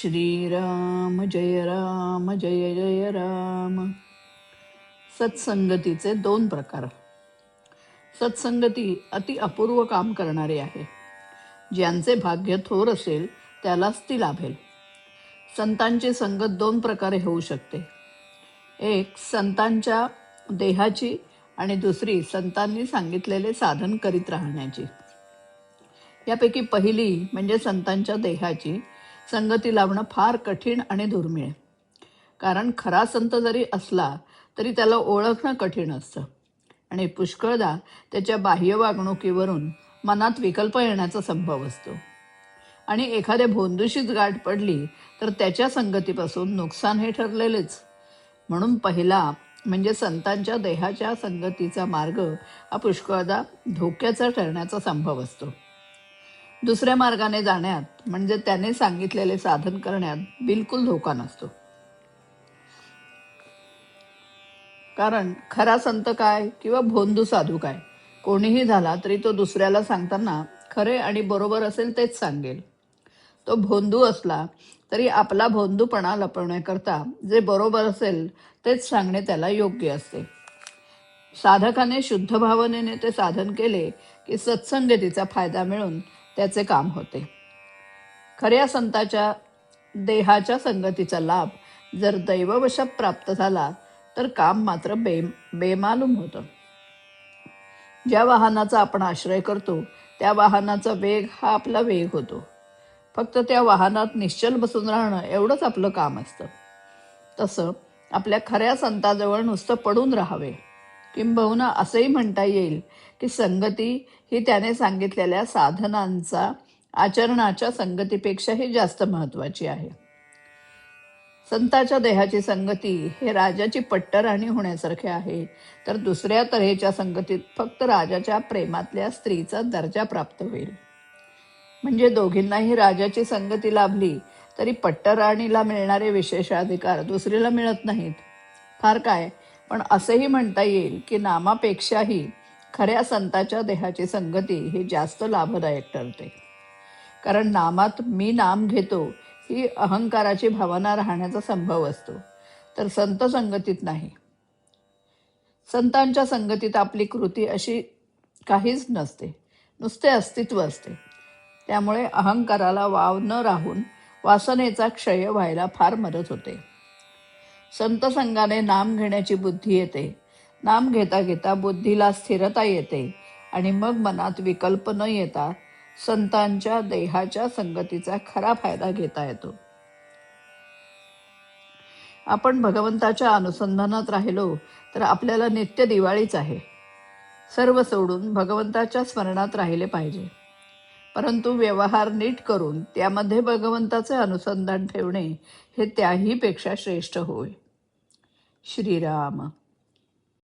श्रीराम जय जय राम. सत्संगतीचे दोन प्रकार. सत्संगती अति अपूर्व काम करणारी आहे. ज्यांचे भाग्य थोर असेल त्यालाच ती लाभेल. संतांची संगत दोन प्रकारे होऊ शकते. एक संतांच्या देहाची आणि दुसरी संतांनी सांगितलेले साधन करीत राहण्याची. यापैकी पहिली म्हणजे संतांच्या देहाची संगती लाभणं फार कठीण आणि दुर्मिळ. कारण खरा संत जरी असला तरी त्याला ओळखणं कठीण असतं आणि पुष्कळदा त्याच्या बाह्य वागणुकीवरून मनात विकल्प येण्याचा संभव असतो. आणि एखाद्या भोंदूशीच गाठ पडली तर त्याच्या संगतीपासून नुकसान हे ठरलेलेच. म्हणून पहिला म्हणजे संतांच्या देहाच्या संगतीचा मार्ग हा पुष्कळदा धोक्याचा ठरण्याचा संभव असतो. दुसऱ्या मार्गाने जाण्यात म्हणजे त्याने सांगितलेले साधन करण्यात बिलकुल धोका नसतो. कारण खरा संत काय किंवा भोंदू साधू काय, कोणीही झाला तरी तो दुसऱ्याला सांगताना खरे आणि बरोबर असेल तेच सांगेल. तो भोंदू असला तरी आपला भोंदूपणा लपवण्याकरता जे बरोबर असेल तेच सांगणे त्याला योग्य असते. साधकाने शुद्ध भावनेने ते साधन केले की सत्संगतीचा फायदा मिळून त्याचे काम होते. खऱ्या संताच्या देहाच्या संगतीचा लाभ जर दैववशात प्राप्त झाला तर काम मात्र बेमालूम होतं. ज्या वाहनाचा आपण आश्रय करतो त्या वाहनाचा वेग हा आपला वेग होतो. फक्त त्या वाहनात निश्चल बसून राहणं एवढंच आपलं काम असतं. तसं आपल्या खऱ्या संताजवळ नुसतं पडून राहावे. किंबहुना असंही म्हणता येईल की संगती ही त्याने सांगितलेल्या साधनांचा आचरणाच्या संगतीपेक्षाही जास्त महत्त्वाची आहे. संताच्या देहाची संगती हे राजाची पट्टराणी होण्यासारखे आहे, तर दुसऱ्या तऱ्हेच्या संगतीत फक्त राजाच्या प्रेमातल्या स्त्रीचा दर्जा प्राप्त होईल. म्हणजे दोघींनाही राजाची संगती लाभली तरी पट्टराणीला मिळणारे विशेषाधिकार दुसरीला मिळत नाहीत. फार काय, पण असेही म्हणता येईल की नामापेक्षाही खऱ्या संताच्या देहाची संगती ही जास्त लाभदायक ठरते. कारण नामात मी नाम घेतो ही अहंकाराची भावना राहण्याचा संभव असतो, तर संत संगतीत नाही. संतांच्या संगतीत आपली कृती अशी काहीच नसते, नुसते अस्तित्व असते. त्यामुळे अहंकाराला वाव न राहून वासनेचा क्षय व्हायला फार मदत होते. संत संगाने नाम घेण्याची बुद्धी येते. नाम घेता घेता बुद्धीला स्थिरता येते आणि मग मनात विकल्प न येता संतांच्या देहाच्या संगतीचा खरा फायदा घेता येतो. आपण भगवंताच्या अनुसंधानात राहिलो तर आपल्याला नित्य दिवाळीच आहे. सर्व सोडून भगवंताच्या स्मरणात राहिले पाहिजे. परंतु व्यवहार नीट करून त्यामध्ये भगवंताचे अनुसंधान ठेवणे हे त्याही पेक्षा श्रेष्ठ होय. श्रीराम.